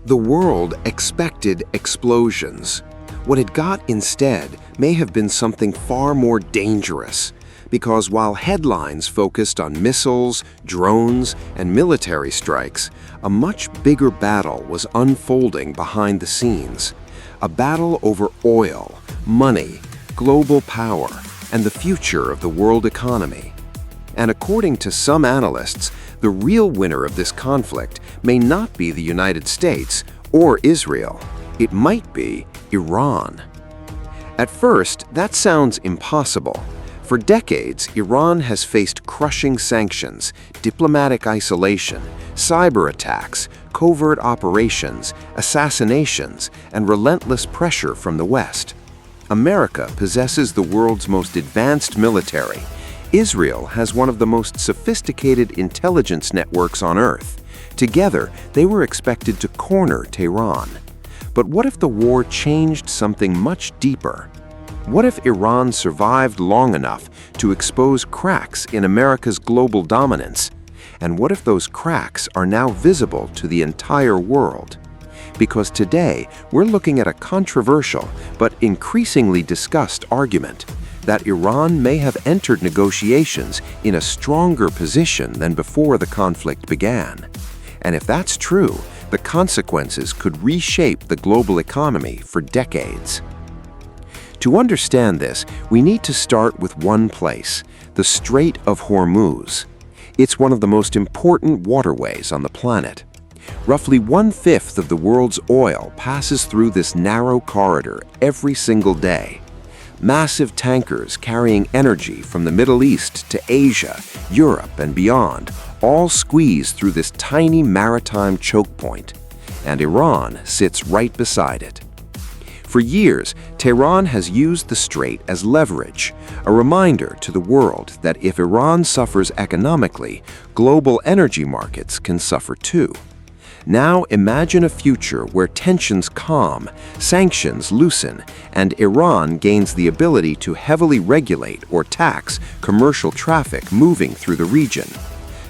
The world expected explosions. What it got instead may have been something far more dangerous, because while headlines focused on missiles, drones, and military strikes, a much bigger battle was unfolding behind the scenes. A battle over oil, money, global power, and the future of the world economy. And according to some analysts, the real winner of this conflict may not be the United States or Israel. It might be Iran. At first, that sounds impossible. For decades, Iran has faced crushing sanctions, diplomatic isolation, cyber attacks, covert operations, assassinations, and relentless pressure from the West. America possesses the world's most advanced military. Israel has one of the most sophisticated intelligence networks on Earth. Together, they were expected to corner Tehran. But what if the war changed something much deeper? What if Iran survived long enough to expose cracks in America's global dominance? And what if those cracks are now visible to the entire world? Because today, we're looking at a controversial but increasingly discussed argument that Iran may have entered negotiations in a stronger position than before the conflict began. And if that's true, the consequences could reshape the global economy for decades. To understand this, we need to start with one place, the Strait of Hormuz. It's one of the most important waterways on the planet. Roughly 1/5 of the world's oil passes through this narrow corridor every single day. Massive tankers carrying energy from the Middle East to Asia, Europe, and beyond all squeeze through this tiny maritime choke point, and Iran sits right beside it. For years, Tehran has used the strait as leverage, a reminder to the world that if Iran suffers economically, global energy markets can suffer too. Now imagine a future where tensions calm, sanctions loosen, and Iran gains the ability to heavily regulate or tax commercial traffic moving through the region.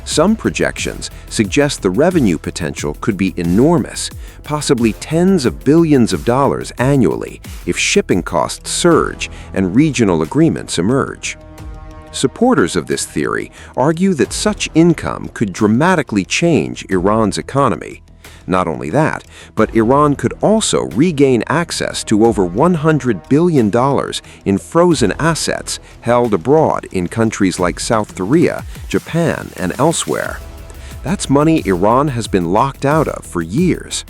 Some projections suggest the revenue potential could be enormous, possibly tens of billions of dollars annually if shipping costs surge and regional agreements emerge. Supporters of this theory argue that such income could dramatically change Iran's economy. Not only that, but Iran could also regain access to over $100 billion in frozen assets held abroad in countries like South Korea, Japan, and elsewhere. That's money Iran has been locked out of for years.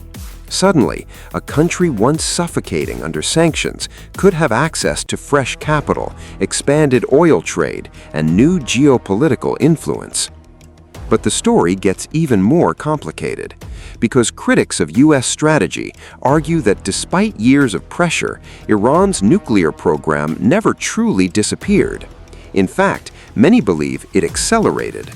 Suddenly, a country once suffocating under sanctions could have access to fresh capital, expanded oil trade, and new geopolitical influence. But the story gets even more complicated, because critics of U.S. strategy argue that despite years of pressure, Iran's nuclear program never truly disappeared. In fact, many believe it accelerated.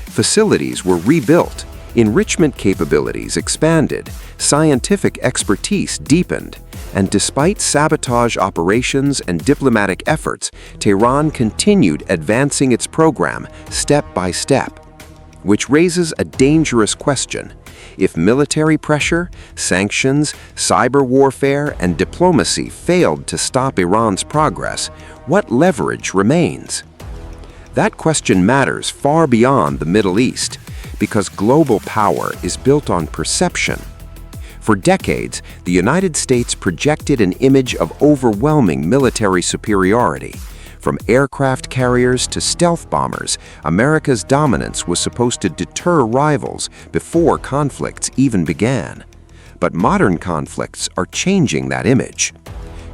Facilities were rebuilt, enrichment capabilities expanded, scientific expertise deepened, and despite sabotage operations and diplomatic efforts, Tehran continued advancing its program step by step. Which raises a dangerous question. If military pressure, sanctions, cyber warfare, and diplomacy failed to stop Iran's progress, what leverage remains? That question matters far beyond the Middle East, because global power is built on perception. For decades, the United States projected an image of overwhelming military superiority. From aircraft carriers to stealth bombers, America's dominance was supposed to deter rivals before conflicts even began. But modern conflicts are changing that image.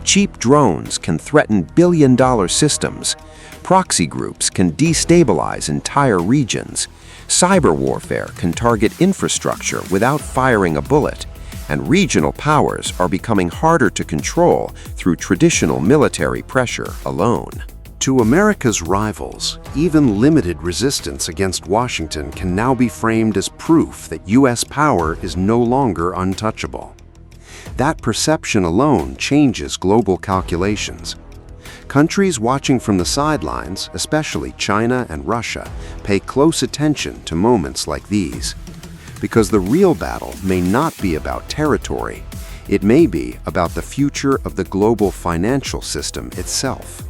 Cheap drones can threaten billion-dollar systems. Proxy groups can destabilize entire regions. Cyber warfare can target infrastructure without firing a bullet. And regional powers are becoming harder to control through traditional military pressure alone. To America's rivals, even limited resistance against Washington can now be framed as proof that U.S. power is no longer untouchable. That perception alone changes global calculations. Countries watching from the sidelines, especially China and Russia, pay close attention to moments like these. Because the real battle may not be about territory. It may be about the future of the global financial system itself.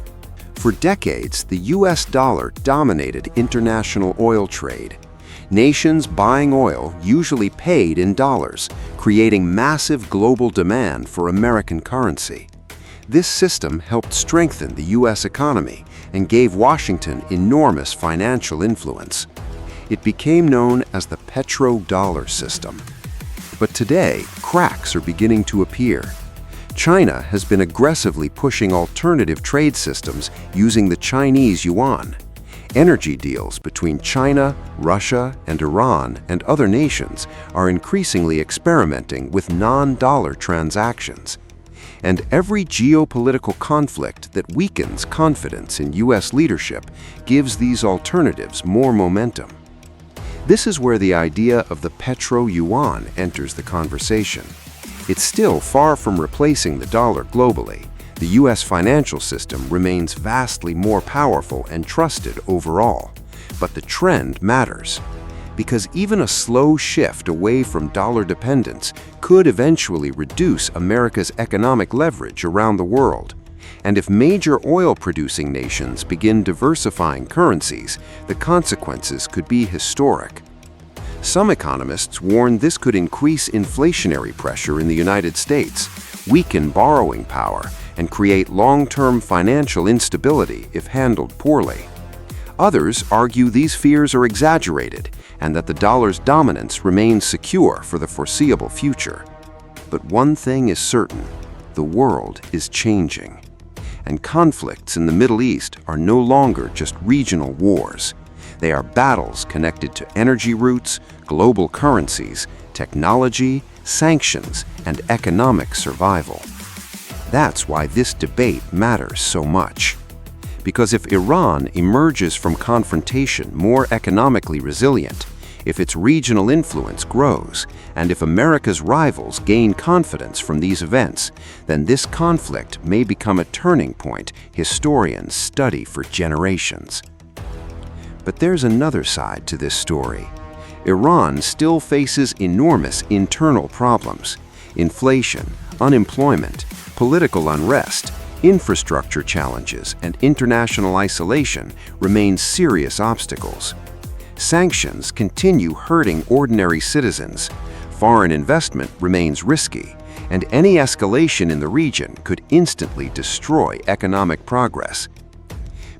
For decades, the US dollar dominated international oil trade. Nations buying oil usually paid in dollars, creating massive global demand for American currency. This system helped strengthen the US economy and gave Washington enormous financial influence. It became known as the Petro dollar system. But today, cracks are beginning to appear. China has been aggressively pushing alternative trade systems using the Chinese yuan. Energy deals between China, Russia, and Iran and other nations are increasingly experimenting with non-dollar transactions. And every geopolitical conflict that weakens confidence in US leadership gives these alternatives more momentum. This is where the idea of the Petro yuan enters the conversation. It's still far from replacing the dollar globally. The US financial system remains vastly more powerful and trusted overall. But the trend matters. Because even a slow shift away from dollar dependence could eventually reduce America's economic leverage around the world. And if major oil-producing nations begin diversifying currencies, the consequences could be historic. Some economists warn this could increase inflationary pressure in the United States, weaken borrowing power, and create long-term financial instability if handled poorly. Others argue these fears are exaggerated and that the dollar's dominance remains secure for the foreseeable future. But one thing is certain: the world is changing. And conflicts in the Middle East are no longer just regional wars. They are battles connected to energy routes, global currencies, technology, sanctions, and economic survival. That's why this debate matters so much. Because if Iran emerges from confrontation more economically resilient, if its regional influence grows, and if America's rivals gain confidence from these events, then this conflict may become a turning point historians study for generations. But there's another side to this story. Iran still faces enormous internal problems: inflation, unemployment, political unrest, infrastructure challenges, and international isolation remain serious obstacles. Sanctions continue hurting ordinary citizens, foreign investment remains risky, and any escalation in the region could instantly destroy economic progress.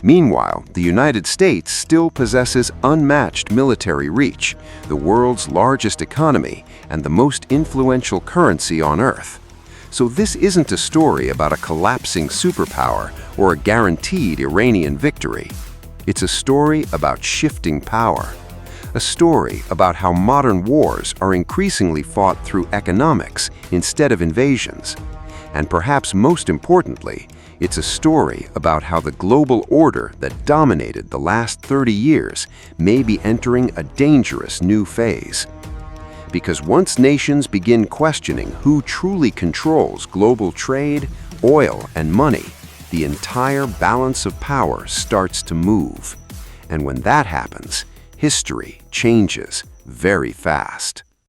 Meanwhile, the United States still possesses unmatched military reach, the world's largest economy, and the most influential currency on Earth. So this isn't a story about a collapsing superpower or a guaranteed Iranian victory. It's a story about shifting power. A story about how modern wars are increasingly fought through economics instead of invasions. And perhaps most importantly, it's a story about how the global order that dominated the last 30 years may be entering a dangerous new phase. Because once nations begin questioning who truly controls global trade, oil, and money, the entire balance of power starts to move. And when that happens, history changes very fast.